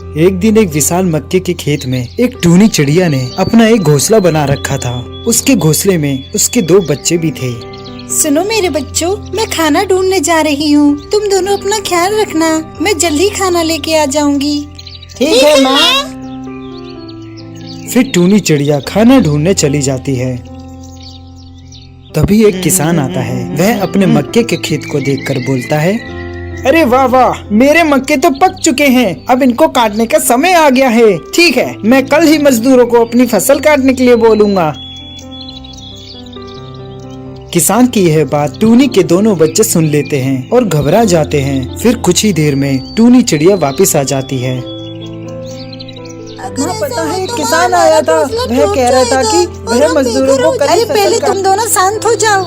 एक दिन एक विशाल मक्के के खेत में एक टूनी चिड़िया ने अपना एक घोंसला बना रखा था। उसके घोंसले में उसके 2 बच्चे भी थे। सुनो मेरे बच्चों, मैं खाना ढूंढने जा रही हूँ। तुम दोनों अपना ख्याल रखना, मैं जल्दी खाना लेके आ जाऊंगी। ठीक है माँ। फिर टूनी चिड़िया खाना ढूंढने चली जाती है। तभी एक किसान आता है। वह अपने मक्के के खेत को देखकर बोलता है, अरे वाह वाह, मेरे मक्के तो पक चुके हैं। अब इनको काटने का समय आ गया है। ठीक है, मैं कल ही मजदूरों को अपनी फसल काटने के लिए बोलूँगा। किसान की यह बात टूनी के दोनों बच्चे सुन लेते हैं और घबरा जाते हैं। फिर कुछ ही देर में टूनी चिड़िया वापस आ जाती है। माँ पता है, किसान आया था। वह कह रहा था कि वह मजदूरों को कल ही अरे फसल पहले तुम दोनों शांत हो जाओ।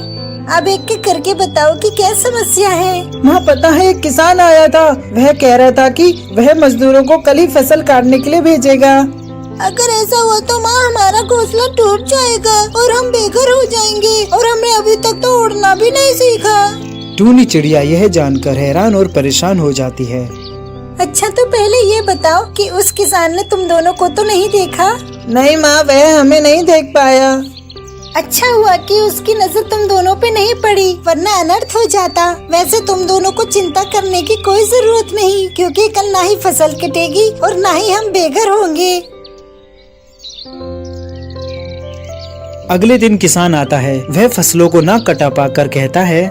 अब एक एक करके बताओ कि क्या समस्या है। माँ पता है, एक किसान आया था। वह कह रहा था कि वह मजदूरों को कल ही फसल काटने के लिए भेजेगा। अगर ऐसा हुआ तो माँ हमारा घोंसला टूट जाएगा और हम बेघर हो जाएंगे, और हमने अभी तक तो उड़ना भी नहीं सीखा। टूनी चिड़िया यह जानकर हैरान और परेशान हो जाती है। अच्छा तो पहले ये बताओ कि उस किसान ने तुम दोनों को तो नहीं देखा? नहीं माँ, वह हमें नहीं देख पाया। अच्छा हुआ कि उसकी नजर तुम दोनों पे नहीं पड़ी, वरना अनर्थ हो जाता। वैसे तुम दोनों को चिंता करने की कोई जरूरत नहीं, क्योंकि कल ना ही फसल कटेगी और ना ही हम बेघर होंगे। अगले दिन किसान आता है। वह फसलों को ना कटा पाकर कहता है,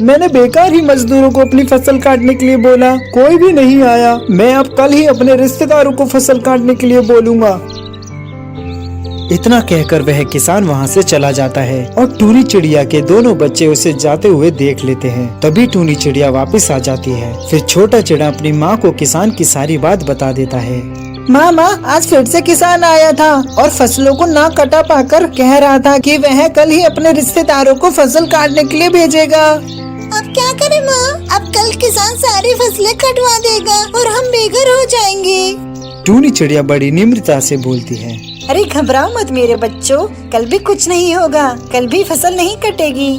मैंने बेकार ही मजदूरों को अपनी फसल काटने के लिए बोला, कोई भी नहीं आया। मैं अब कल ही अपने रिश्तेदारों को फसल काटने के लिए बोलूँगा। इतना कहकर वह किसान वहाँ से चला जाता है और टूनी चिड़िया के दोनों बच्चे उसे जाते हुए देख लेते हैं। तभी टूनी चिड़िया वापस आ जाती है। फिर छोटा चिड़ा अपनी माँ को किसान की सारी बात बता देता है। माँ आज फिर से किसान आया था और फसलों को ना कटा पाकर कह रहा था कि वह कल ही अपने रिश्तेदारों को फसल काटने के लिए भेजेगा। अब क्या करें माँ? अब कल किसान सारी फसलें कटवा देगा और हम बेघर हो जाएंगे। टूनी चिड़िया बड़ी निम्रता से बोलती है, अरे घबराओ मत मेरे बच्चों, कल भी कुछ नहीं होगा, कल भी फसल नहीं कटेगी।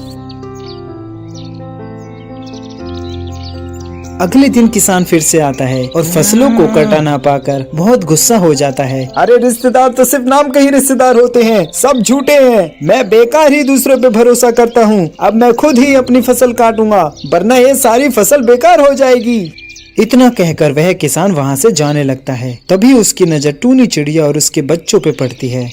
अगले दिन किसान फिर से आता है और फसलों को कटा ना पाकर बहुत गुस्सा हो जाता है। अरे रिश्तेदार तो सिर्फ नाम के ही रिश्तेदार होते हैं, सब झूठे हैं। मैं बेकार ही दूसरों पे भरोसा करता हूँ। अब मैं खुद ही अपनी फसल काटूंगा, वरना ये सारी फसल बेकार हो जाएगी। इतना कहकर वह किसान वहाँ से जाने लगता है। तभी उसकी नजर टूनी चिड़िया और उसके बच्चों पे पड़ती है।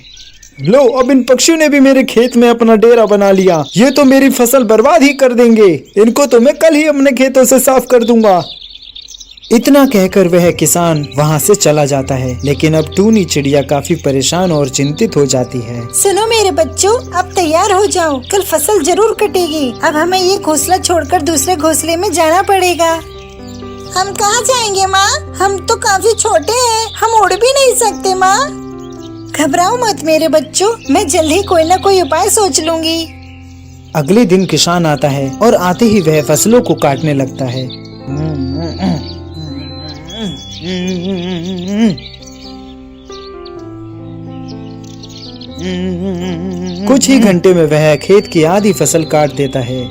लो, अब इन पक्षियों ने भी मेरे खेत में अपना डेरा बना लिया। ये तो मेरी फसल बर्बाद ही कर देंगे। इनको तो मैं कल ही अपने खेतों से साफ कर दूंगा। इतना कहकर वह किसान वहाँ से चला जाता है। लेकिन अब टूनी चिड़िया काफी परेशान और चिंतित हो जाती है। सुनो मेरे बच्चों, अब तैयार हो जाओ, कल फसल जरूर कटेगी। अब हमें ये घोंसला छोड़कर दूसरे घोंसले में जाना पड़ेगा। हम कहाँ जाएंगे माँ? हम तो काफी छोटे हैं, हम उड़ भी नहीं सकते माँ। घबराओ मत मेरे बच्चों, मैं जल्द ही कोई न कोई उपाय सोच लूंगी। अगले दिन किसान आता है और आते ही वह फसलों को काटने लगता है। कुछ ही घंटे में वह खेत की आधी फसल काट देता है।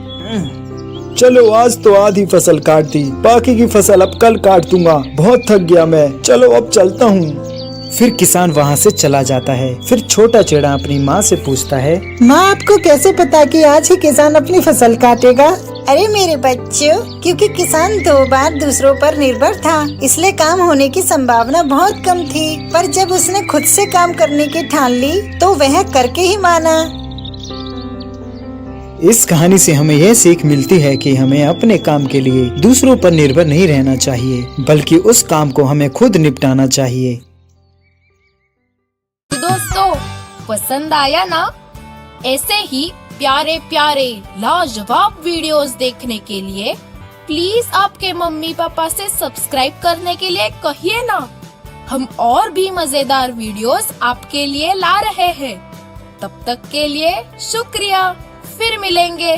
चलो, आज तो आधी फसल काट दी, बाकी की फसल अब कल काट दूंगा। बहुत थक गया मैं, चलो अब चलता हूँ। फिर किसान वहाँ से चला जाता है। फिर छोटा चिड़ा अपनी माँ से पूछता है, माँ आपको कैसे पता कि आज ही किसान अपनी फसल काटेगा? अरे मेरे बच्चों, क्योंकि किसान 2 बार दूसरों पर निर्भर था, इसलिए काम होने की संभावना बहुत कम थी। पर जब उसने खुद से काम करने की ठान ली तो वह करके ही माना। इस कहानी से हमें यह सीख मिलती है कि हमें अपने काम के लिए दूसरों पर निर्भर नहीं रहना चाहिए, बल्कि उस काम को हमें खुद निपटाना चाहिए। दोस्तों, पसंद आया ना? ऐसे ही प्यारे प्यारे लाजवाब वीडियोस देखने के लिए प्लीज आपके मम्मी पापा से सब्सक्राइब करने के लिए कहिए ना। हम और भी मजेदार वीडियोस आपके लिए ला रहे हैं। तब तक के लिए शुक्रिया, फिर मिलेंगे।